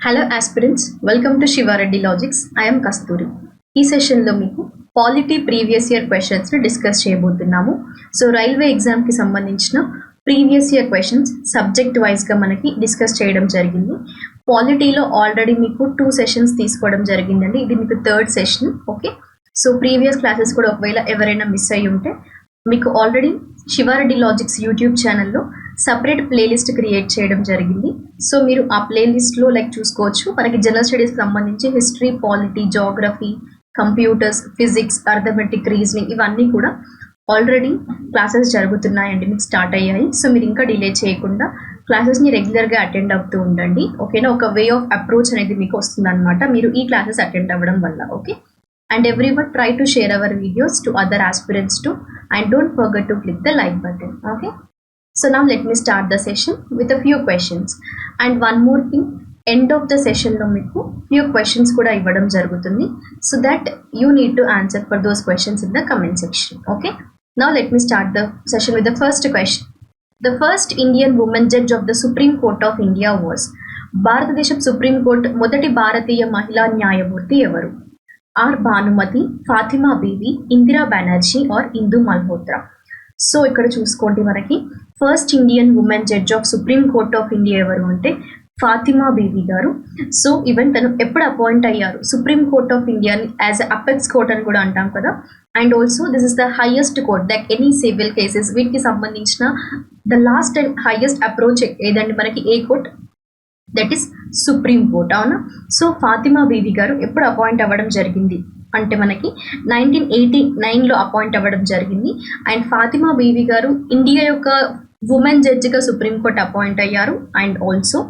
Hello aspirants, welcome to Shiva Reddy logics. I'm Kasturi. ఈ సెషన్లో మీకు పాలిటీ ప్రీవియస్ ఇయర్ క్వశ్చన్స్ని డిస్కస్ చేయబోతున్నాము. సో రైల్వే ఎగ్జామ్కి సంబంధించిన ప్రీవియస్ ఇయర్ క్వశ్చన్స్ సబ్జెక్ట్ వైజ్గా మనకి డిస్కస్ చేయడం జరిగింది. పాలిటీలో ఆల్రెడీ మీకు 2 సెషన్స్ తీసుకోవడం జరిగిందండి. ఇది మీకు 3rd session. Okay, so previous classes కూడా ఒకవేళ ఎవరైనా మిస్ అయ్యి ఉంటే మీకు ఆల్రెడీ శివారెడ్డి లాజిక్స్ యూట్యూబ్ ఛానల్లో సపరేట్ ప్లేలిస్ట్ క్రియేట్ చేయడం జరిగింది. సో మీరు ఆ ప్లేలిస్ట్లో చూసుకోవచ్చు. మనకి జనరల్ స్టడీస్కి సంబంధించి history, polity, geography, computers, physics, arithmetic, reasoning ఇవన్నీ కూడా ఆల్రెడీ క్లాసెస్ జరుగుతున్నాయండి, మీకు స్టార్ట్ అయ్యాయి. సో మీరు ఇంకా డిలే చేయకుండా క్లాసెస్ని రెగ్యులర్గా అటెండ్ అవుతూ ఉండండి. ఓకేనా, ఒక వే ఆఫ్ అప్రోచ్ అనేది మీకు వస్తుంది అనమాట మీరు ఈ క్లాసెస్ అటెండ్ అవ్వడం వల్ల. Okay, and everyone try to share our videos to other aspirants too, and don't forget to click the like button. Okay, so now let me start the session with a few questions. And one more thing, end of the session lo meeku few questions kuda ivvadam jarugutundi, so that you need to answer for those questions in the comment section. Okay, now let me start the session with the first question. The first Indian woman judge of the Supreme Court of India was భారతదేశం supreme court మొదటి భారతీయ మహిళా న్యాయమూర్తి ఎవరు? Or Bhanumathi, Fathima Beevi, Indira Banerjee or Indu Malhotra. So ఇక్కడ చూసుకోండి, మనకి first Indian women judge of supreme court of India ఎవరు అంటే ఫాతిమా బీవి గారు. సో ఈవెన్ తను ఎప్పుడు అపాయింట్ అయ్యారు supreme court of India as apex court అని కూడా అంటాం కదా. And also this is the highest court that any civil cases వీటికి సంబంధించిన the last and highest approach ఏదండి మనకి ఏ court, that is supreme court. అవునా, సో ఫాతిమా బీవి గారు ఎప్పుడు అపాయింట్ అవ్వడం జరిగింది అంటే మనకి 1989లో అపాయింట్ అవ్వడం జరిగింది. అండ్ ఫాతిమా బీవి గారు ఇండియా యొక్క ఉమెన్ జడ్జిగా సుప్రీం కోర్ట్ అపాయింట్ అయ్యారు. And also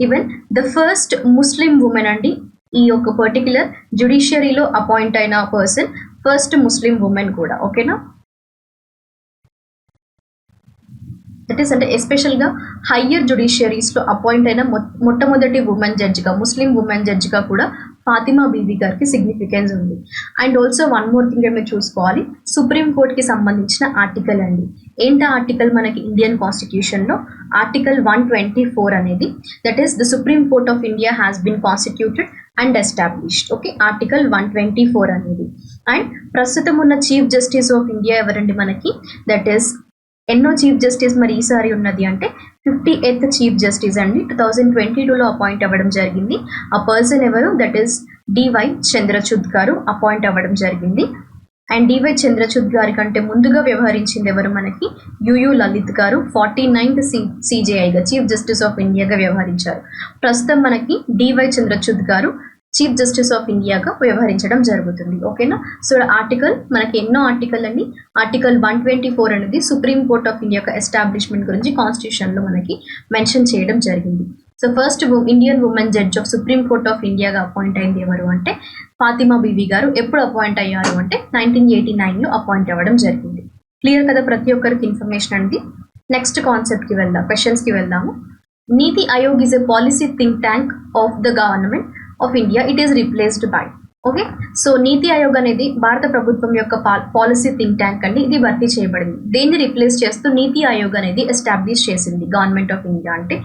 even the first Muslim women అండి ఈ యొక్క పర్టిక్యులర్ జ్యుడిషియరీలో అపాయింట్ అయిన పర్సన్, ఫస్ట్ ముస్లిం ఉమెన్ కూడా. ఓకేనా, దట్ ఈస్ అంటే ఎస్పెషల్గా హయ్యర్ జ్యుడిషియరీస్లో అపాయింట్ అయిన మొట్టమొదటి ఉమెన్ జడ్జిగా, ముస్లిం ఉమెన్ జడ్జిగా కూడా ఫాతిమా బీవి గారికి సిగ్నిఫికెన్స్ ఉంది. And also one more thing మీరు చూసుకోవాలి, సుప్రీం కోర్ట్కి సంబంధించిన ఆర్టికల్ అండి. ఏంటా ఆర్టికల్ మనకి ఇండియన్ కాన్స్టిట్యూషన్లో ఆర్టికల్ 124 అనేది, that is the supreme court of India has been constituted and established. Okay, article 124 అనేది. అండ్ ప్రస్తుతం ఉన్న చీఫ్ జస్టిస్ ఆఫ్ ఇండియా ఎవరండి మనకి, దట్ ఈస్ ఎన్నో చీఫ్ జస్టిస్ మరి ఈసారి ఉన్నది అంటే 58th చీఫ్ జస్టిస్ అండి. 2022లో అపాయింట్ అవ్వడం జరిగింది. ఆ పర్సన్ ఎవరు, దట్ ఈస్ డివై చంద్రచూడ్ గారు అపాయింట్ అవ్వడం జరిగింది. అండ్ డివై చంద్రచూడ్ గారి కంటే ముందుగా వ్యవహరించింది ఎవరు మనకి యుయు లలిత్ గారు 49th సిజేఐగా చీఫ్ జస్టిస్ ఆఫ్ ఇండియాగా వ్యవహరించారు. ప్రస్తుతం మనకి డివై చంద్రచూడ్ గారు చీఫ్ జస్టిస్ ఆఫ్ ఇండియాగా వ్యవహరించడం జరుగుతుంది. ఓకేనా, సో ఆర్టికల్ మనకి ఎన్నో ఆర్టికల్ అండి. ఆర్టికల్ 124 అనేది సుప్రీం కోర్ట్ ఆఫ్ ఇండియా యొక్క ఎస్టాబ్లిష్మెంట్ గురించి కాన్స్టిట్యూషన్లో మనకి మెన్షన్ చేయడం జరిగింది. So first Indian women judge of supreme court of ఇండియాగా అపాయింట్ అయింది ఎవరు అంటే ఫాతిమా బీవి గారు. ఎప్పుడు అపాయింట్ అయ్యారు అంటే 1989లో అపాయింట్ అవ్వడం జరిగింది. క్లియర్ కదా ప్రతి ఒక్కరికి ఇన్ఫర్మేషన్ అండి. నెక్స్ట్ కాన్సెప్ట్కి వెళ్దాం, క్వశ్చన్స్కి వెళ్దాము. నీతి Aayog is a policy think tank of the government of India, it is replaced by. Okay, so నీతి ఆయోగ్ అనేది భారత ప్రభుత్వం యొక్క పాలసీ థింక్ ట్యాంక్ అండి. ఇది భర్తీ చేయబడింది. దేన్ని రీప్లేస్ చేస్తూ నీతి ఆయోగ్ అనేది ఎస్టాబ్లిష్ చేసింది గవర్నమెంట్ ఆఫ్ ఇండియా అంటే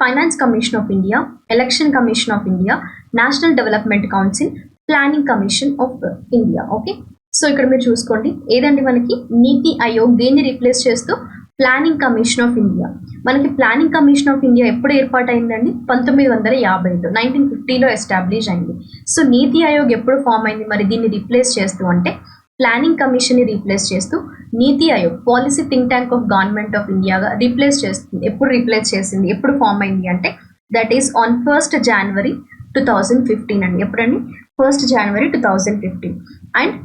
finance commission of India, election commission of India, national development council, planning commission of India. Okay, so ఇక్కడ మీరు చూసుకోండి ఏదండి మనకి నీతి ఆయోగ్ దేన్ని రీప్లేస్ చేస్తూ ప్లానింగ్ కమిషన్ ఆఫ్ ఇండియా. మనకి ప్లానింగ్ కమిషన్ ఆఫ్ ఇండియా ఎప్పుడు ఏర్పాటైందండి 1950లో 1950లో ఎస్టాబ్లిష్ అయింది. సో నీతి ఆయోగ్ ఎప్పుడు ఫామ్ అయింది మరి దీన్ని రీప్లేస్ చేస్తూ అంటే ప్లానింగ్ కమిషన్ని రీప్లేస్ చేస్తూ NITI Aayog policy think tank of government of ఇండియాగా రీప్లేస్ చేస్తుంది. ఎప్పుడు రీప్లేస్ చేసింది, ఎప్పుడు ఫామ్ అయింది అంటే that is on 1st January 2015 అండి. ఎప్పుడండి 1st January 2015. అండ్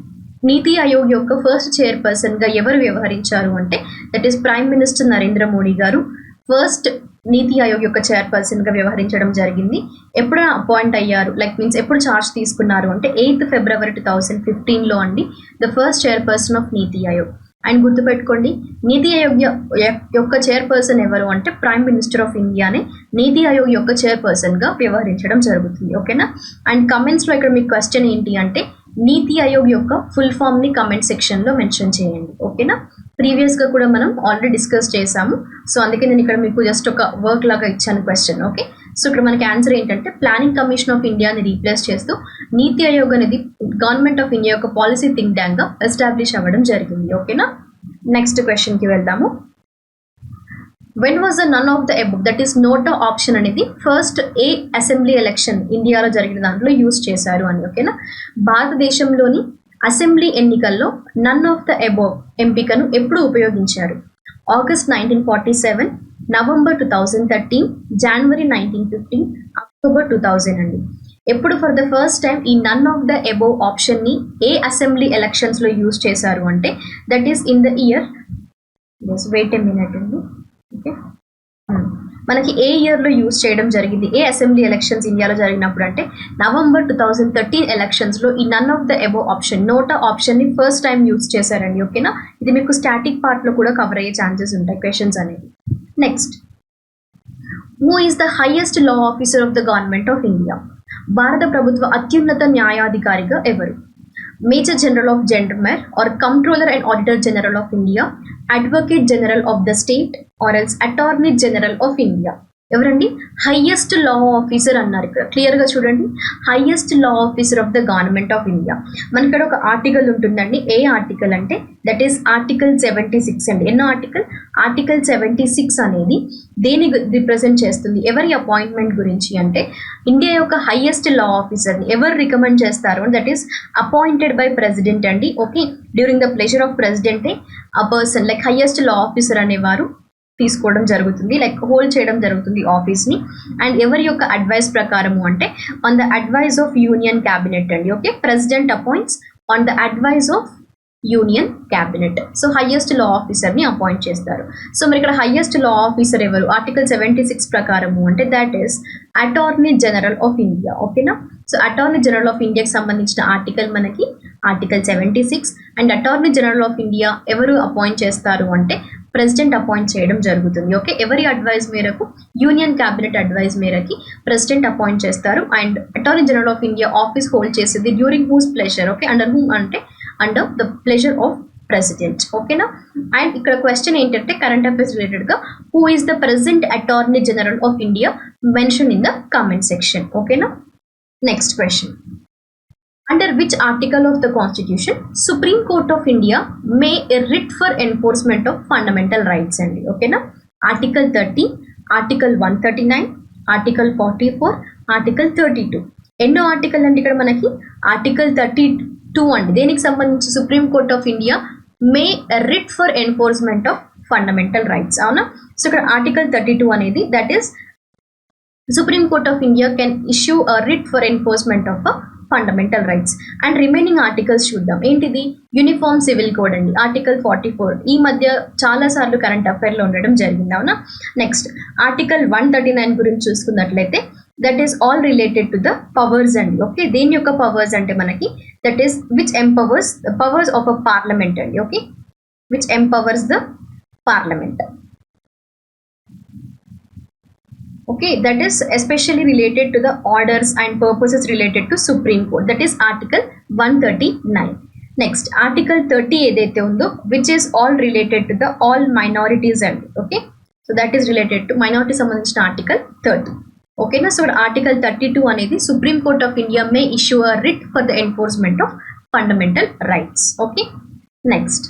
నీతి ఆయోగ్ యొక్క ఫస్ట్ చైర్పర్సన్గా ఎవరు వ్యవహరించారు అంటే that is prime minister Narendra Modi గారు ఫస్ట్ నీతి ఆయోగ్ యొక్క చైర్పర్సన్గా వ్యవహరించడం జరిగింది. ఎప్పుడు అపాయింట్ అయ్యారు మీన్స్ ఎప్పుడు ఛార్జ్ తీసుకున్నారు అంటే 8th February 2015లో అండి the first chairperson of NITI Aayog. And గుర్తుపెట్టుకోండి నీతి ఆయోగ్ యొక్క చైర్పర్సన్ ఎవరు అంటే ప్రైమ్ మినిస్టర్ ఆఫ్ ఇండియానే నీతి ఆయోగ్ యొక్క చైర్పర్సన్గా వ్యవహరించడం జరుగుతుంది. ఓకేనా, అండ్ కమెంట్స్లో ఇక్కడ మీకు క్వశ్చన్ ఏంటి అంటే నీతి ఆయోగ్ యొక్క ఫుల్ ఫామ్ని కమెంట్ సెక్షన్లో మెన్షన్ చేయండి. ఓకేనా, ప్రీవియస్గా కూడా మనం ఆల్రెడీ డిస్కస్ చేసాము. సో అందుకే నేను ఇక్కడ మీకు జస్ట్ ఒక వర్క్ లాగా ఇచ్చాను క్వశ్చన్. ఓకే, సో ఇక్కడ మనకి ఆన్సర్ ఏంటంటే ప్లానింగ్ కమిషన్ ఆఫ్ ఇండియాని రీప్లేస్ చేస్తూ నీతి ఆయోగ్ అనేది గవర్నమెంట్ ఆఫ్ ఇండియా యొక్క పాలసీ థింక్ ట్యాంక్ గా ఎస్టాబ్లిష్ అవ్వడం జరిగింది. ఓకేనా, నెక్స్ట్ క్వశ్చన్ కి వెళ్దాము. When was the none of the above, that is NOTA option అనేది ఫస్ట్ ఏ అసెంబ్లీ ఎలక్షన్ ఇండియాలో జరిగిన దాంట్లో యూజ్ చేశారు అని. ఓకేనా, భారతదేశంలోని అసెంబ్లీ ఎన్నికల్లో నన్ ఆఫ్ ద అబవ్ ఎంపికను ఎప్పుడు ఉపయోగించారు? ఆగస్ట్ 1947, నవంబర్ 2013, జనవరి 1915, అక్టోబర్ 2000 అండి. ఎప్పుడు ఫర్ ద ఫస్ట్ టైం ఈ నన్ ఆఫ్ ద అబవ్ ఆప్షన్ని ఏ అసెంబ్లీ ఎలక్షన్స్లో యూజ్ చేశారు అంటే that is in the year, wait a minute అండి. ఓకే, మనకి ఏ ఇయర్లో యూజ్ చేయడం జరిగింది, ఏ అసెంబ్లీ ఎలక్షన్స్ ఇండియాలో జరిగినప్పుడు అంటే నవంబర్ 2013 ఎలక్షన్స్లో ఈ none of the above option NOTA ఆప్షన్ని ఫస్ట్ టైం యూజ్ చేశారండి. ఓకేనా, ఇది మీకు స్టాటిక్ పార్ట్లో కూడా కవర్ అయ్యే ఛాన్సెస్ ఉంటాయి క్వశ్చన్స్ అనేవి. Next, who is the highest law officer of the government of India? భారత ప్రభుత్వ అత్యున్నత న్యాయాధికారిగా ఎవరు? Major general of gendarmerie or controller and auditor general of India, advocate general of the state or else attorney general of India? ఎవరండి? Highest law officer అన్నారు. ఇక్కడ క్లియర్గా చూడండి, highest law officer of the government of India. మనకి ఇక్కడ ఒక article ఉంటుందండి. ఏ ఆర్టికల్ అంటే దట్ ఈస్ ఆర్టికల్ 76 అండి. ఎన్నో ఆర్టికల్? ఆర్టికల్ 76 అనేది దేని రిప్రజెంట్ చేస్తుంది? ఎవరి అపాయింట్మెంట్ గురించి అంటే ఇండియా యొక్క హైయెస్ట్ లా ఆఫీసర్ని ఎవరు రికమెండ్ చేస్తారు? That is appointed by president అండి. Okay, during the pleasure of ప్రెసిడెంటే ఆ person like highest law officer అనేవారు తీసుకోవడం జరుగుతుంది, లైక్ హోల్డ్ చేయడం జరుగుతుంది ఆఫీస్ని. అండ్ ఎవరి యొక్క అడ్వైస్ ప్రకారము అంటే on the advice of union cabinet అండి. Okay, president appoints on the advice of union cabinet. So highest law ఆఫీసర్ని అపాయింట్ చేస్తారు. సో మరి ఇక్కడ హైయెస్ట్ లా ఆఫీసర్ ఎవరు? ఆర్టికల్ 76 ప్రకారము అంటే that is attorney general of India. ఓకేనా, సో అటార్నీ జనరల్ ఆఫ్ ఇండియాకి సంబంధించిన ఆర్టికల్ మనకి article 76. And attorney general of India ఎవరు అపాయింట్ చేస్తారు అంటే ప్రెసిడెంట్ అపాయింట్ చేయడం జరుగుతుంది. ఓకే, ఎవరి అడ్వైస్ మేరకు? యూనియన్ క్యాబినెట్ అడ్వైస్ మేరకి ప్రెసిడెంట్ అపాయింట్ చేస్తారు. And attorney general of India office hold చేసేది during whose pleasure? Okay, under whom అంటే under the pleasure of president. ఓకేనా, అండ్ ఇక్కడ క్వశ్చన్ ఏంటంటే కరెంట్ అఫైర్స్ రిలేటెడ్గా who is the present attorney general of India? Mention in the comment section. ఓకేనా, next question, under which article of the constitution Supreme Court of India may writ for enforcement of fundamental rights అండి? ఓకేనా, article 30, article 139, article 44, article 32. ఎన్నో article అంటే ఇక్కడ మనకి article 32 అండి. దేనికి సంబంధించి? Supreme court of India May writ for enforcement of fundamental rights. అవునా, సో ఇక్కడ ఆర్టికల్ 32 అనేది that is supreme court of India can issue a writ for enforcement of fundamental rights. And remaining articles చూద్దాం. ఏంటిది? Uniform civil code అండి, article 44. ఈ మధ్య చాలా సార్లు కరెంట్ అఫైర్లో ఉండడం జరిగింది. అవునా, నెక్స్ట్ ఆర్టికల్ 139 గురించి చూసుకున్నట్లయితే that is all related to the powers అండి. ఓకే, దేని యొక్క పవర్స్ అంటే మనకి that is which empowers powers of a parliament అండి. Okay, which empowers the parliament. Okay, that is especially related to the orders and purposes related to Supreme Court. That is Article 139. Next, Article 30 ఏదైతే ఉందో which is all related to the all minorities and okay, so that is related to minority సంబంధించిన Article 30. Okay na, so Article 32 అనేది Supreme Court of India may issue a writ for the enforcement of fundamental rights. Okay, next,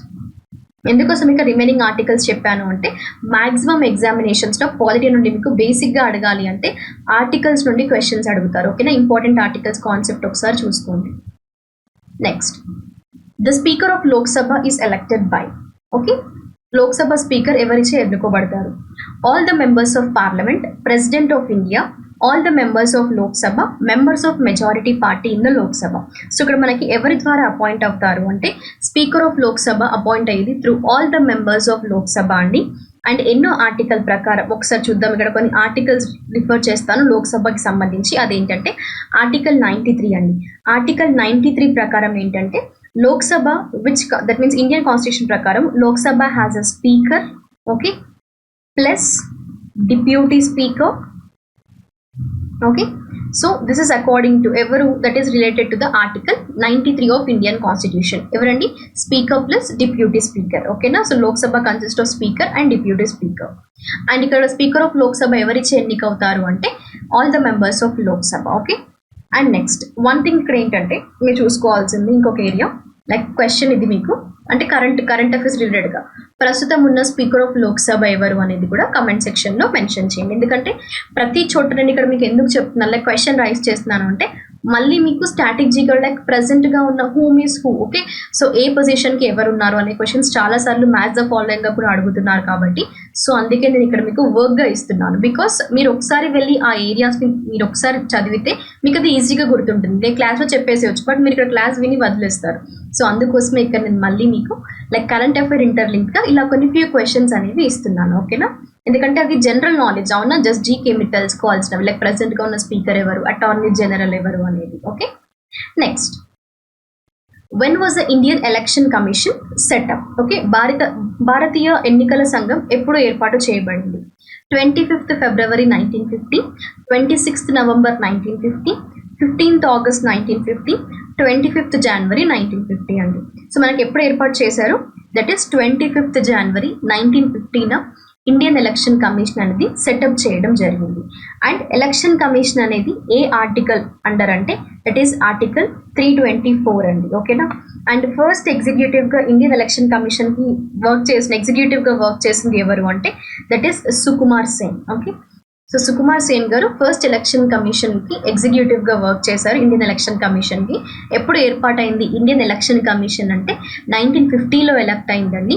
ఎందుకోసం ఇక remaining articles చెప్పాను అంటే maximum ఎగ్జామినేషన్స్లో polity నుండి మీకు బేసిక్గా అడగాలి అంటే ఆర్టికల్స్ నుండి క్వశ్చన్స్ అడుగుతారు. ఓకేనా, ఇంపార్టెంట్ ఆర్టికల్స్ కాన్సెప్ట్ ఒకసారి చూసుకోండి. Next, the speaker of Lok Sabha is elected by. Okay, Lok Sabha speaker ఎవరిచే ఎన్నుకోబడతారు? All the members of parliament, president of India, all the members of Lok Sabha, members of majority party in the Lok Sabha. So ఇక్కడ మనకి ఎవరి ద్వారా appoint అవుతారు అంటే స్పీకర్ ఆఫ్ లోక్సభ అపాయింట్ అయ్యేది through all the members of Lok Sabha అండి. అండ్ ఎన్నో ఆర్టికల్ ప్రకారం ఒకసారి చూద్దాం. ఇక్కడ కొన్ని ఆర్టికల్స్ రిఫర్ చేస్తాను లోక్సభకి సంబంధించి. అదేంటంటే ఆర్టికల్ 93 అండి. ఆర్టికల్ 93 ప్రకారం ఏంటంటే Lok Sabha which that means Indian constitution ప్రకారం Lok Sabha has a speaker, okay, plus deputy speaker. Okay, so this is according to evaru that is related to the article 93 of Indian Constitution. Evarandi? Speaker plus deputy speaker. Okay na, so Lok Sabha consists of speaker and deputy speaker. And ikkada speaker of Lok Sabha evariche ennikavtaru ante all the members of Lok Sabha. Okay, and next one thing ఇక్కడ ఏంటంటే మీరు చూసుకోవాల్సింది ఇంకొక area, like question ఇది మీకు అంటే current affairs రిలేటెడ్గా ప్రస్తుతం ఉన్న స్పీకర్ ఆఫ్ లోక్సభ ఎవరు అనేది కూడా కమెంట్ సెక్షన్లో మెన్షన్ చేయండి. ఎందుకంటే ప్రతి చోట నేను ఇక్కడ మీకు ఎందుకు చెప్తున్నాను, లైక్ క్వశ్చన్ రైజ్ చేస్తున్నాను అంటే మళ్ళీ మీకు స్ట్రాటజీగా లైక్ ప్రెసెంట్గా ఉన్న whom is who. Okay, so ఏ పొజిషన్కి ఎవరు ఉన్నారు అనే క్వశ్చన్స్ చాలాసార్లు మ్యాచ్ ద ఫాలోయింగ్గా కూడా అడుగుతున్నారు కాబట్టి సో అందుకే నేను ఇక్కడ మీకు వర్క్గా ఇస్తున్నాను. బికాస్ మీరు ఒకసారి వెళ్ళి ఆ ఏరియాస్ని మీరు ఒకసారి చదివితే మీకు అది ఈజీగా గుర్తుంటుంది. నేను క్లాస్లో చెప్పేసేయచ్చు, బట్ మీరు ఇక్కడ క్లాస్ విని వదిలేస్తారు. సో అందుకోసమే ఇక్కడ నేను మళ్ళీ మీకు లైక్ కరెంట్ అఫైర్ ఇంటర్లింక్గా ఇలా కొన్ని ఫ్యూ క్వశ్చన్స్ అనేవి ఇస్తున్నాను. ఓకేనా, ఎందుకంటే అది జనరల్ నాలెడ్జ్ అవునా, జస్ట్ జీకే మీరు తెలుసుకోవాల్సినవి, లైక్ ప్రెసెంట్గా ఉన్న స్పీకర్ ఎవరు, అటార్నీ జనరల్ ఎవరు అనేది. Okay, next when was the Indian election commission set up? Okay, భారతీయ ఎన్నికల సంఘం ఎప్పుడు ఏర్పాటు చేయబడింది? 25th February 1950, 26th November 1950, 15th August 1950, 25th January 1950 అండి. సో మనకి ఎప్పుడు ఏర్పాటు చేశారు? దట్ ఈస్ 25th January 1950న ఇండియన్ ఎలక్షన్ కమిషన్ అనేది సెటప్ చేయడం జరిగింది. అండ్ ఎలక్షన్ కమిషన్ అనేది ఏ ఆర్టికల్ అండర్ అంటే దట్ ఈస్ ఆర్టికల్ 324 అండి. ఓకేనా, అండ్ ఫస్ట్ ఎగ్జిక్యూటివ్గా ఇండియన్ ఎలక్షన్ కమిషన్కి ఎగ్జిక్యూటివ్గా వర్క్ చేసింది ఎవరు అంటే that is Sukumar Sen. Okay, so Sukumar Sen గారు ఫస్ట్ ఎలక్షన్ కమిషన్కి ఎగ్జిక్యూటివ్గా వర్క్ చేశారు. ఇండియన్ ఎలక్షన్ కమిషన్కి ఎప్పుడు ఏర్పాటైంది ఇండియన్ ఎలక్షన్ కమిషన్ అంటే 1950లో ఎలక్ట్ అయిందండి,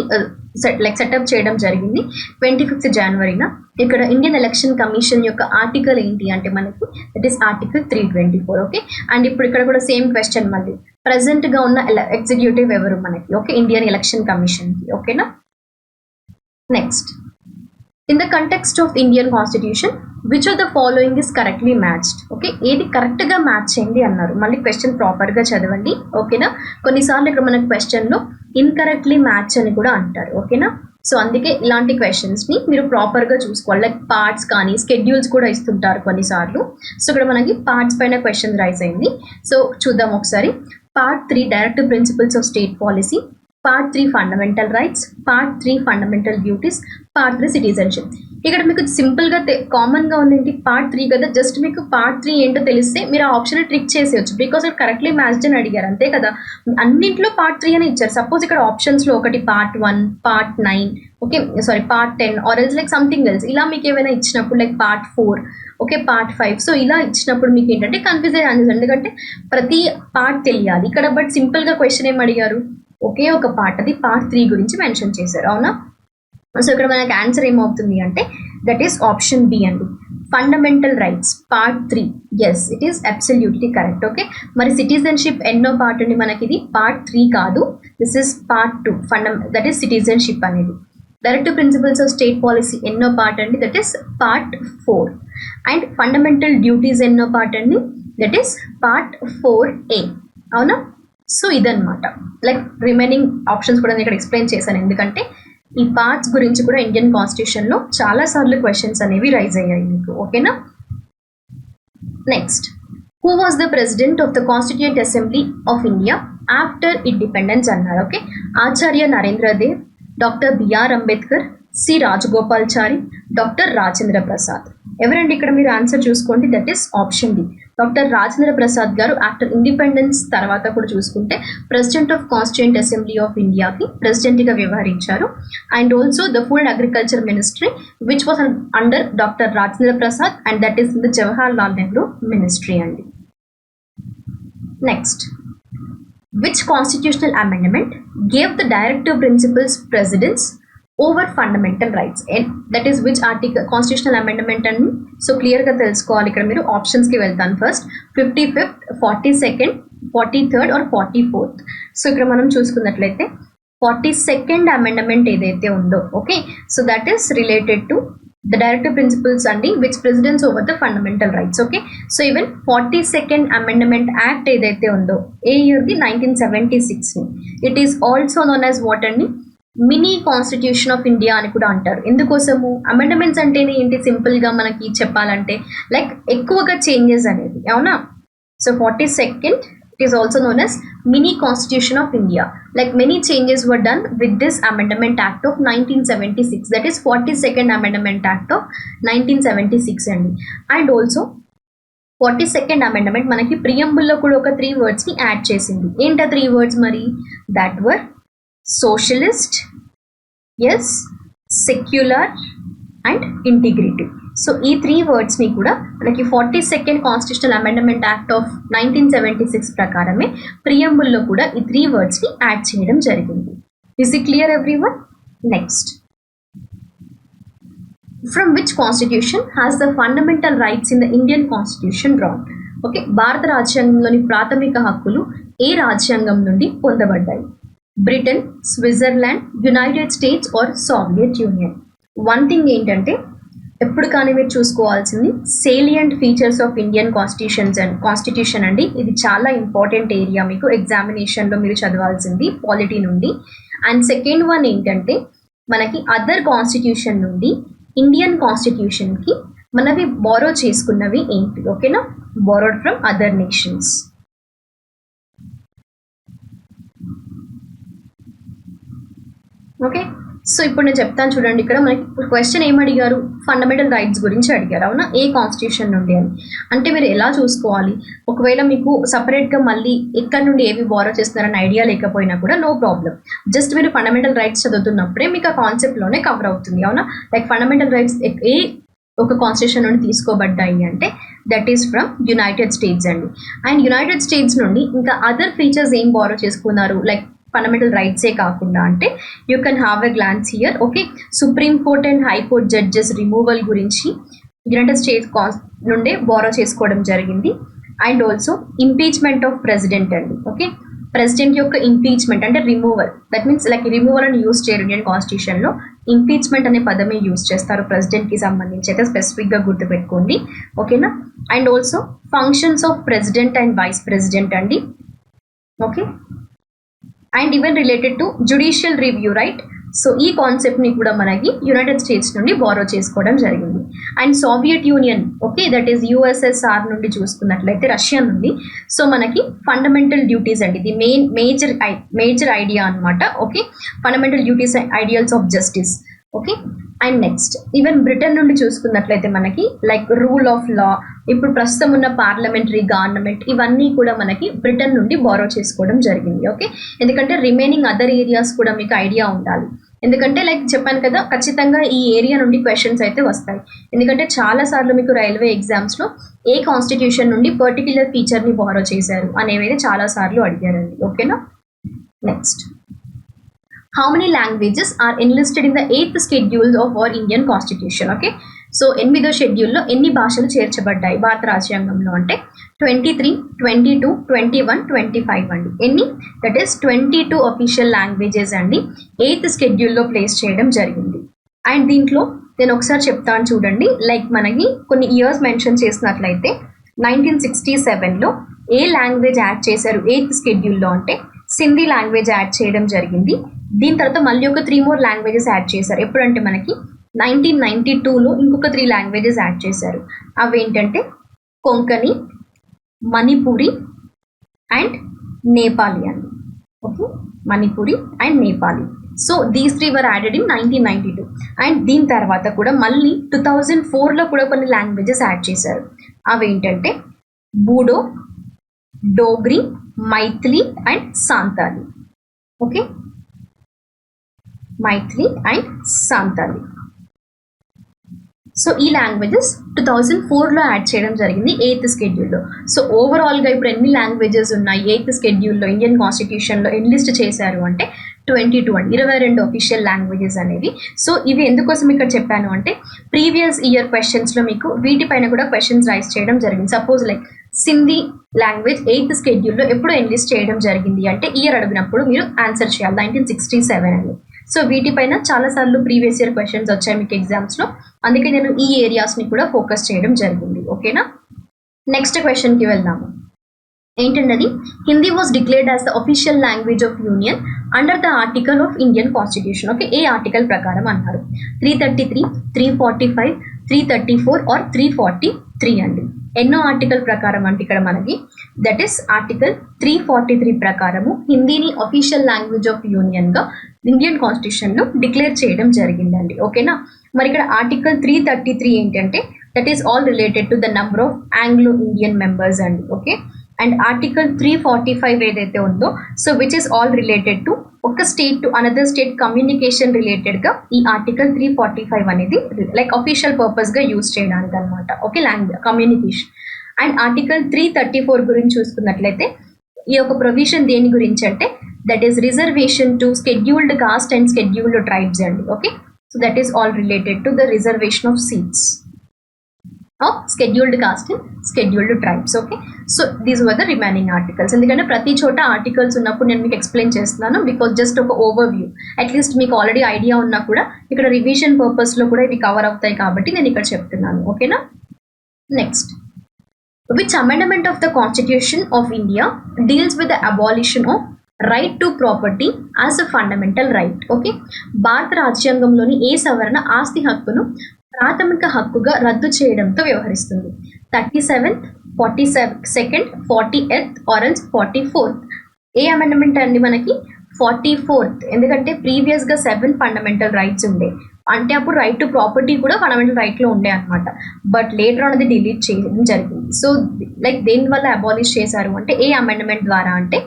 సెటప్ చేయడం జరిగింది 25th Januaryన. ఇక్కడ ఇండియన్ ఎలక్షన్ కమిషన్ యొక్క ఆర్టికల్ ఏంటి అంటే మనకి that is article 324. Okay, and ఇప్పుడు ఇక్కడ కూడా సేమ్ క్వశ్చన్ మళ్ళీ ప్రెసెంట్గా ఉన్న ఎగ్జిక్యూటివ్ ఎవరు మనకి? ఓకే, ఇండియన్ ఎలక్షన్ కమిషన్కి. ఓకేనా, next in the context of Indian constitution which of the following is correctly matched? Okay, ఏది కరెక్ట్గా మ్యాచ్ చేయండి అన్నారు. మళ్ళీ క్వశ్చన్ ప్రాపర్గా చదవండి. ఓకేనా, కొన్నిసార్లు ఇక్కడ మన క్వశ్చన్లో ఇన్కరెక్ట్లీ మ్యాచ్ అని కూడా అంటారు. ఓకేనా, సో అందుకే ఇలాంటి క్వశ్చన్స్ని మీరు ప్రాపర్గా చూసుకోవాలి. లైక్ పార్ట్స్ కానీ స్కెడ్యూల్స్ కూడా ఇస్తుంటారు కొన్నిసార్లు. సో ఇక్కడ మనకి పార్ట్స్ పైన క్వశ్చన్ రైజ్ అయింది. సో చూద్దాం ఒకసారి. Part 3 directive principles of state policy, Part 3 fundamental rights, Part 3 fundamental duties, Part 3 citizenship. ఇక్కడ మీకు సింపుల్గా కామన్గా ఉంది Part 3 కదా, జస్ట్ మీకు Part 3 ఏంటో తెలిస్తే మీరు ఆ ఆప్షన్ ట్రిక్ చేసేయచ్చు. బికాస్ ఇక్కడ కరెక్ట్లీ మ్యాచ్డ్ అని అడిగారు అంతే కదా, అన్నింటిలో Part 3 అని ఇచ్చారు. సపోజ్ ఇక్కడ ఆప్షన్స్లో ఒకటి Part 1, Part 9, okay sorry Part 10 or else like something else ఇలా మీకు ఏమైనా ఇచ్చినప్పుడు like Part 4, okay Part 5, so ఇలా ఇచ్చినప్పుడు మీకు ఏంటంటే కన్ఫ్యూజ్ అయ్యే ఆన్సర్, ఎందుకంటే ప్రతి పార్ట్ తెలియాలి ఇక్కడ. బట్ సింపుల్గా క్వశ్చన్ ఏం అడిగారు, ఒకే ఒక పార్ట్ అది Part 3 గురించి మెన్షన్ చేశారు. అవునా, సో ఇక్కడ మనకి ఆన్సర్ ఏమవుతుంది అంటే దట్ ఈస్ ఆప్షన్ బి అండి, fundamental rights Part 3. Yes, it is absolutely correct. Okay, మరి సిటిజన్షిప్ ఎన్నో పార్ట్ అండి మనకి? ఇది Part 3 కాదు, this is Part 2 that is citizenship అనేది. Directive principles of state policy ఎన్నో పార్ట్ అండి? That is Part 4. And fundamental duties ఎన్నో పార్ట్ అండి? That is Part 4A. అవునా, సో ఇదన్నమాట. లైక్ రిమైనింగ్ ఆప్షన్స్ కూడా నేను ఇక్కడ ఎక్స్ప్లెయిన్ చేశాను, ఎందుకంటే ఈ పార్ట్స్ గురించి కూడా ఇండియన్ కాన్స్టిట్యూషన్లో చాలాసార్లు క్వశ్చన్స్ అనేవి రైజ్ అయ్యాయి మీకు. ఓకేనా, next who was the president of the constituent assembly of India after independence అన్నారు. Okay, Acharya Narendra Dev, doctor B R Ambedkar, C Rajagopalachari, doctor Rajendra Prasad. ఎవరండి ఇక్కడ మీరు ఆన్సర్ చూసుకోండి, that is option D, doctor Rajendra Prasad garu after independence తర్వాత కూడా చూసుకుంటే president of constituent assembly of ఇండియాకి ప్రెసిడెంట్గా వ్యవహరించారు. And also the food and agriculture ministry which was under doctor Rajendra Prasad and that is in the Jawaharlal Nehru ministry అండి. Next which constitutional amendment gave the directive principles precedence over fundamental rights? And that is which article constitutional amendment అని so క్లియర్గా తెలుసుకోవాలి. ఇక్కడ మీరు ఆప్షన్స్కి వెళ్తాను. First 55th, 42nd, 43rd or 44th. So ఇక్కడ మనం చూసుకున్నట్లయితే 42nd అమెండ్మెంట్ ఏదైతే ఉందో, okay, so that is related to the directive principles అండి which precedence over the fundamental rights. Okay, so even 42nd amendment act ఏదైతే ఉందో ఏ ఇయర్ది 1976, it is also known as what అండి, mini constitution of India అని కూడా అంటారు. ఎందుకోసము? Amendments అంటేనే ఏంటి, సింపుల్గా మనకి చెప్పాలంటే లైక్ ఎక్కువగా చేంజెస్ అనేది. అవునా, so 42nd it is also known as mini constitution of India. like many changes were done with this Amendment Act of 1976, that is 42nd Amendment Act of 1976 అండి. అండ్ ఆల్సో 42nd అమెండ్మెంట్ మనకి ప్రియంబుల్లో కూడా ఒక 3 వర్డ్స్ని add చేసింది. ఏంటా 3 words మరి? That were socialist, yes, secular and integrity. So ఈ 3 వర్డ్స్ని కూడా మనకి 42nd constitutional amendment act of 1976 ప్రకారమే ప్రియంబుల్లో కూడా ఈ 3 వర్డ్స్ని యాడ్ చేయడం జరిగింది. Is it clear everyone? Next, from which constitution has the fundamental rights in the Indian constitution drawn? Okay, భారత రాజ్యాంగంలోని ప్రాథమిక హక్కులు ఏ రాజ్యాంగం నుండి పొందబడ్డాయి? Britain, Switzerland, united states or Soviet union? One thing ఏంటంటే ఎప్పుడు కానీ మీరు చూసుకోవాల్సింది salient features of Indian constitution అండి. ఇది చాలా ఇంపార్టెంట్ ఏరియా, మీకు ఎగ్జామినేషన్లో మీరు చదవాల్సింది పాలిటీ నుండి. అండ్ సెకండ్ వన్ ఏంటంటే మనకి అదర్ కాన్స్టిట్యూషన్ నుండి ఇండియన్ కాన్స్టిట్యూషన్కి మనవి బారో చేసుకున్నవి ఏంటి? ఓకేనా, borrowed from other nations. Okay, so ఇప్పుడు నేను చెప్తాను చూడండి. ఇక్కడ మనకి క్వశ్చన్ ఏం అడిగారు? ఫండమెంటల్ రైట్స్ గురించి అడిగారు, అవునా? ఏ కాన్స్టిట్యూషన్ నుండి అని. అంటే మీరు ఎలా చూసుకోవాలి? ఒకవేళ మీకు సపరేట్గా మళ్ళీ ఎక్కడి నుండి ఏవి బారో చేస్తున్నారని ఐడియా లేకపోయినా కూడా నో ప్రాబ్లం, జస్ట్ మీరు ఫండమెంటల్ రైట్స్ చదువుతున్నప్పుడే మీకు ఆ కాన్సెప్ట్లోనే కవర్ అవుతుంది, అవునా? లైక్ ఫండమెంటల్ రైట్స్ ఏ ఒక కాన్స్టిట్యూషన్ నుండి తీసుకోబడ్డాయి అంటే that is from United states అండి. అండ్ యునైటెడ్ స్టేట్స్ నుండి ఇంకా అదర్ ఫీచర్స్ ఏం బారో చేసుకున్నారు లైక్ ఫండమెంటల్ రైట్సే కాకుండా అంటే you can have a glance here. Okay, supreme court and high court judges removal గురించి యునైటెడ్ స్టేట్స్ నుండే బారో చేసుకోవడం జరిగింది. And also impeachment of president అండి. ఓకే, ప్రెసిడెంట్ యొక్క ఇంపీచ్మెంట్ అంటే removal, that means like removal అని యూజ్ చేయరు ఇండియన్ కాన్స్టిట్యూషన్లో, ఇంపీచ్మెంట్ అనే పదమే యూజ్ చేస్తారు ప్రెసిడెంట్కి సంబంధించి అయితే స్పెసిఫిక్గా గుర్తుపెట్టుకోండి. ఓకేనా, and also functions of president and vice president అండి. Okay, and even related to judicial review, right? So ఈ కాన్సెప్ట్ని కూడా మనకి యునైటెడ్ స్టేట్స్ నుండి బారో చేసుకోవడం జరిగింది. And Soviet union, okay, that is USSR నుండి చూసుకున్నట్లయితే రష్యా నుండి. సో మనకి ఫండమెంటల్ డ్యూటీస్ అండి, ఇది మేజర్ ఐడియా అనమాట. Okay, fundamental duties ideals of justice. Okay, and next even Britain నుండి చూసుకున్నట్లయితే మనకి లైక్ రూల్ ఆఫ్ లా, ఇప్పుడు ప్రస్తుతం ఉన్న పార్లమెంటరీ గవర్నమెంట్, ఇవన్నీ కూడా మనకి బ్రిటన్ నుండి బారో చేసుకోవడం జరిగింది. ఓకే, ఎందుకంటే రిమైనింగ్ అదర్ ఏరియాస్ కూడా మీకు ఐడియా ఉండాలి. ఎందుకంటే లైక్ చెప్పాను కదా, ఖచ్చితంగా ఈ ఏరియా నుండి క్వశ్చన్స్ అయితే వస్తాయి. ఎందుకంటే చాలాసార్లు మీకు రైల్వే ఎగ్జామ్స్లో ఏ కాన్స్టిట్యూషన్ నుండి పర్టిక్యులర్ ఫీచర్ని బారో చేశారు అనేవి చాలాసార్లు అడిగారండి. ఓకేనా, next, how many languages are enlisted in the 8th schedule of our Indian constitution? Okay, so 8వ షెడ్యూల్లో ఎన్ని భాషలు చేర్చబడ్డాయి భారత రాజ్యాంగంలో అంటే 23, 22, 21, 25 అండి. ఎన్ని? దట్ ఈస్ 22 అఫీషియల్ లాంగ్వేజెస్ అండి 8th షెడ్యూల్లో ప్లేస్ చేయడం జరిగింది. అండ్ దీంట్లో నేను ఒకసారి చెప్తాను చూడండి. లైక్ మనకి కొన్ని ఇయర్స్ మెన్షన్ చేసినట్లయితే 1967లో ఏ లాంగ్వేజ్ యాడ్ చేశారు 8th షెడ్యూల్లో అంటే సింధీ లాంగ్వేజ్ యాడ్ చేయడం జరిగింది. దీని తర్వాత మళ్ళీ ఒక 3 more లాంగ్వేజెస్ యాడ్ చేశారు. ఎప్పుడంటే మనకి 1992లో ఇంకొక 3 లాంగ్వేజెస్ యాడ్ చేశారు. అవి ఏంటంటే కొంకణి, మణిపురి అండ్ నేపాలి అండి. Okay, Manipuri and Nepali. So these 3 were added in 1992. And దీని తర్వాత కూడా మళ్ళీ 2004లో కూడా కొన్ని లాంగ్వేజెస్ యాడ్ చేశారు. అవి ఏంటంటే Bodo, Dogri, Maithili and Santali. Okay, Maithili and Santali. So ఈ లాంగ్వేజెస్ 2004లో యాడ్ చేయడం జరిగింది 8th షెడ్యూల్లో. సో ఓవరాల్గా ఇప్పుడు ఎన్ని లాంగ్వేజెస్ ఉన్నాయి 8th షెడ్యూల్లో ఇండియన్ కాన్స్టిట్యూషన్లో ఎన్లిస్ట్ చేశారు అంటే 22 అండి, 22 అఫీషియల్ లాంగ్వేజెస్ అనేవి. సో ఇవి ఎందుకోసం ఇక్కడ చెప్పాను అంటే ప్రీవియస్ ఇయర్ క్వశ్చన్స్లో మీకు వీటిపైన కూడా క్వశ్చన్స్ రైజ్ చేయడం జరిగింది. Suppose like Sindhi language 8th షెడ్యూల్లో ఎప్పుడు ఎన్లిస్ట్ చేయడం జరిగింది అంటే ఇయర్ అడిగినప్పుడు మీరు ఆన్సర్ చేయాలి 1967 అని. సో వీటిపైన చాలాసార్లు ప్రీవియస్ ఇయర్ క్వశ్చన్స్ వచ్చాయి మీకు ఎగ్జామ్స్లో, అందుకే నేను ఈ ఏరియాస్ని కూడా ఫోకస్ చేయడం జరిగింది. ఓకేనా, నెక్స్ట్ క్వశ్చన్కి వెళ్దాము. ఏంటన్నది Hindi was declared as the official language of union under the article of Indian constitution. Okay, A article ప్రకారం అన్నారు? 333, 345, 334 ఆర్ 343 అండి. ఎన్నో ఆర్టికల్ ప్రకారం అంటే ఇక్కడ మనకి దట్ ఈస్ ఆర్టికల్ 343 ప్రకారము హిందీని అఫీషియల్ లాంగ్వేజ్ ఆఫ్ యూనియన్ గా ఇండియన్ కాన్స్టిట్యూషన్ లో డిక్లేర్ చేయడం జరిగిందండి. ఓకేనా. మరి ఇక్కడ ఆర్టికల్ 333 ఏంటంటే that is all related to the number of Anglo Indian members అండి. ఓకే. అండ్ ఆర్టికల్ 345 ఏదైతే ఉందో so which is all related to ఒక state to another state communication related గా ఈ ఆర్టికల్ 345 అనేది లైక్ అఫీషియల్ పర్పస్ గా use చేయడానికి అనమాట. Okay, language communication. And article 334 గురించి చూసుకున్నట్లయితే ఈ యొక్క ప్రొవిజన్ దేని గురించి అంటే that is reservation to scheduled caste and scheduled tribes అండి. Okay, so that is all related to the reservation of seats of scheduled caste and scheduled tribes. Okay, so these were the remaining articles. ఎందుకంటే ప్రతి చోట articles ఉన్నప్పుడు నేను మీకు explain చేస్తున్నాను because just ఒక overview, at least మీకు already idea ఉన్నా కూడా ఇక్కడ రివిజన్ పర్పస్లో కూడా ఇవి కవర్ అవుతాయి కాబట్టి నేను ఇక్కడ చెప్తున్నాను. ఓకేనా. Next, which amendment of the Constitution of India deals with the abolition of right to property as a fundamental right? Okay, భారత రాజ్యాంగంలోని ఏ సవరణ ఆస్తి హక్కును ప్రాథమిక హక్కుగా రద్దు చేయడంతో వ్యవహరిస్తుంది? 37th, 42nd, 48th or else 44th. A amendment అండి మనకి? 44th. ఎందుకంటే ప్రీవియస్ గా 7 ఫండమెంటల్ రైట్స్ ఉండే, అంటే అప్పుడు రైట్ టు ప్రాపర్టీ కూడా ఫండమెంటల్ రైట్ లో ఉండే అనమాట. బట్ లేటర్ అనేది డిలీట్ చేయడం జరిగింది. సో లైక్ దేని వల్ల అబాలిష్ చేశారు అంటే ఏ అమెండ్మెంట్ ద్వారా అంటే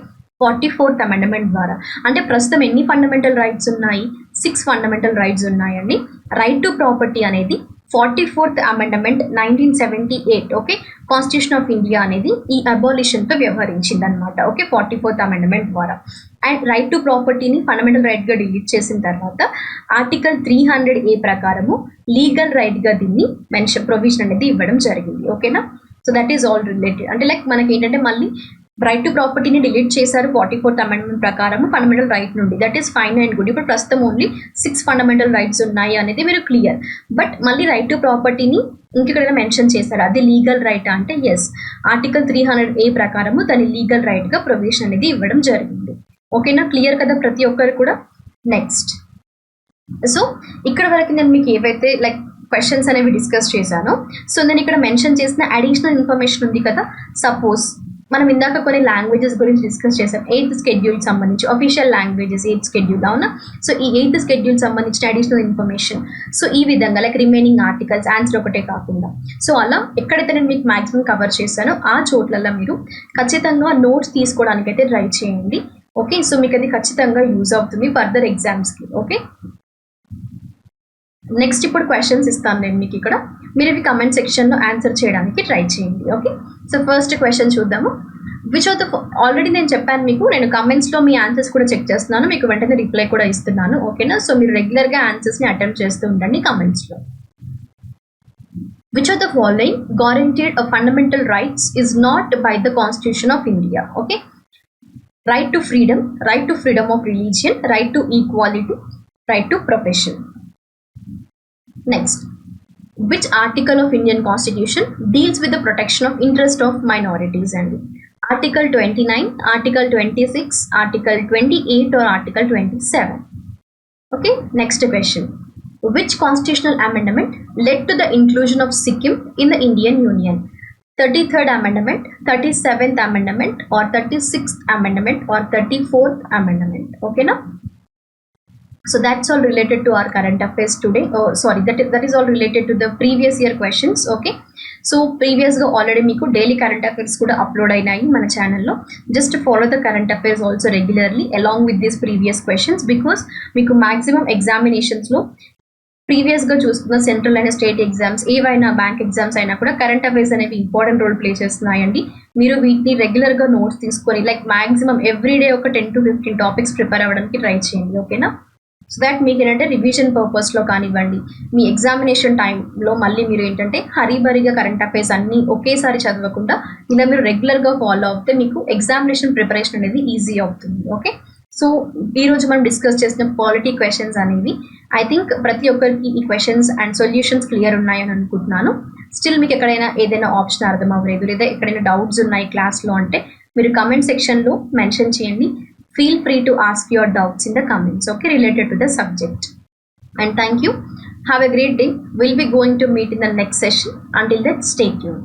44th అమెండ్మెంట్ ద్వారా. అంటే ప్రస్తుతం ఎన్ని ఫండమెంటల్ రైట్స్ ఉన్నాయి? 6 ఫండమెంటల్ రైట్స్ ఉన్నాయండి. రైట్ టు ప్రాపర్టీ అనేది 44th amendment 1978 okay constitution of India అనేది ఈ అబాలిషన్ తో వ్యవహరించింది అనమాట. ఓకే, 44th అమెండ్మెంట్ ద్వారా. అండ్ రైట్ టు ప్రాపర్టీని ఫండమెంటల్ రైట్ గా డిలీట్ చేసిన తర్వాత ఆర్టికల్ 300A ప్రకారము లీగల్ రైట్ గా దీన్ని మెన్షన్ ప్రొవిజన్ అనేది ఇవ్వడం జరిగింది. ఓకేనా. So that is all related. అంటే లైక్ మనకి ఏంటంటే మళ్ళీ రైట్ టు ప్రాపర్టీని డిలీట్ చేశారు 44th అమెండ్మెంట్ ప్రకారం ఫండమెంటల్ రైట్ నుండి. That is fine and good. ఇప్పుడు ప్రస్తుతం ఓన్లీ 6 ఫండమెంటల్ రైట్స్ ఉన్నాయి అనేది మీరు క్లియర్. బట్ మళ్ళీ రైట్ టు ప్రాపర్టీని ఇంకెక్కడైనా మెన్షన్ చేశారు, అది లీగల్ రైట్ అంటే ఎస్, ఆర్టికల్ 300A ప్రకారము దాని లీగల్ రైట్ గా ప్రొవిజన్ అనేది ఇవ్వడం జరిగింది. ఓకేనా, క్లియర్ కదా ప్రతి ఒక్కరు కూడా. నెక్స్ట్, సో ఇక్కడ వరకు నేను మీకు ఏవైతే లైక్ క్వశ్చన్స్ అనేవి డిస్కస్ చేశానో సో నేను ఇక్కడ మెన్షన్ చేసిన అడిషనల్ ఇన్ఫర్మేషన్ ఉంది కదా. సపోజ్ మనం ఇందాక కొన్ని లాంగ్వేజెస్ గురించి డిస్కస్ చేసాం. 8th షెడ్యూల్ సంబంధించి అఫీషియల్ లాంగ్వేజెస్ 8th షెడ్యూల్ అవునా. సో ఈ 8th షెడ్యూల్ సంబంధించిన అడిషనల్ ఇన్ఫర్మేషన్ సో ఈ విధంగా లైక్ రిమైనింగ్ ఆర్టికల్స్ ఆన్సర్ ఒకటే కాకుండా సో అలా ఎక్కడైతే నేను మీకు మాక్సిమం కవర్ చేశానో ఆ చోట్లలో మీరు ఖచ్చితంగా నోట్స్ తీసుకోవడానికి అయితే ట్రై చేయండి. ఓకే, సో మీకు అది ఖచ్చితంగా యూజ్ అవుతుంది ఫర్దర్ ఎగ్జామ్స్కి. ఓకే, నెక్స్ట్ ఇప్పుడు క్వశ్చన్స్ ఇస్తాను నేను మీకు ఇక్కడ, మీరు ఇవి కమెంట్ సెక్షన్లో ఆన్సర్ చేయడానికి ట్రై చేయండి. ఓకే, సో ఫస్ట్ క్వశ్చన్ చూద్దాము. విచ్ ఆఫ్ ద ఆల్రెడీ నేను చెప్పాను మీకు, నేను కమెంట్స్లో మీ ఆన్సర్స్ కూడా చెక్ చేస్తున్నాను, మీకు వెంటనే రిప్లై కూడా ఇస్తున్నాను. ఓకేనా, సో మీరు రెగ్యులర్గా ఆన్సర్స్ని అటెంప్ట్ చేస్తూ ఉండండి కమెంట్స్లో. Which of the following guaranteed a fundamental rights is not by the Constitution of India? Okay, right to freedom of religion, right to equality, right to profession. Next, which article of Indian Constitution deals with the protection of interest of minorities? And Article 29, Article 26, Article 28 or Article 27? Okay, next question. Which constitutional amendment led to the inclusion of Sikkim in the Indian Union? 33rd Amendment, 37th Amendment or 36th Amendment or 34th Amendment? Okay, now? So that's all related to our current affairs today. Oh, sorry, that is all related to the previous year questions. Okay, so previous ga already meeku daily current affairs kuda upload ayinayi mana channel lo. Just follow the current affairs also regularly along with these previous questions because meeku maximum examinations lo previous గా చూస్తున్న central and state exams ఏవైనా bank exams అయినా కూడా current affairs అనేవి important role play చేస్తున్నాయండి. మీరు వీటిని regular గా notes తీసుకొని లైక్ మాక్సిమం ఎవ్రీడే ఒక 10 to 15 టాపిక్స్ ప్రిపేర్ అవ్వడానికి ట్రై చేయండి. ఓకేనా, సో దాట్ మీకు ఏంటంటే రివిజన్ పర్పస్లో కానివ్వండి, మీ ఎగ్జామినేషన్ టైంలో మళ్ళీ మీరు ఏంటంటే హరీబరీగా కరెంట్ అఫైర్స్ అన్నీ ఒకేసారి చదవకుండా ఇలా మీరు రెగ్యులర్గా ఫాలో అవుతే మీకు ఎగ్జామినేషన్ ప్రిపరేషన్ అనేది ఈజీ అవుతుంది. ఓకే, సో ఈరోజు మనం డిస్కస్ చేసిన పాలిటీ క్వశ్చన్స్ అనేవి ఐ థింక్ ప్రతి ఒక్కరికి ఈ క్వశ్చన్స్ అండ్ సొల్యూషన్స్ క్లియర్ ఉన్నాయని అనుకుంటున్నాను. స్టిల్ మీకు ఎక్కడైనా ఏదైనా ఆప్షన్ అర్థం అవ్వలేదు లేదా ఎక్కడైనా డౌట్స్ ఉన్నాయి క్లాస్లో అంటే మీరు కమెంట్ సెక్షన్లో మెన్షన్ చేయండి. Feel free to ask your doubts in the comments, okay, related to the subject. And thank you. Have a great day. We'll be going to meet in the next session. Until then, stay tuned.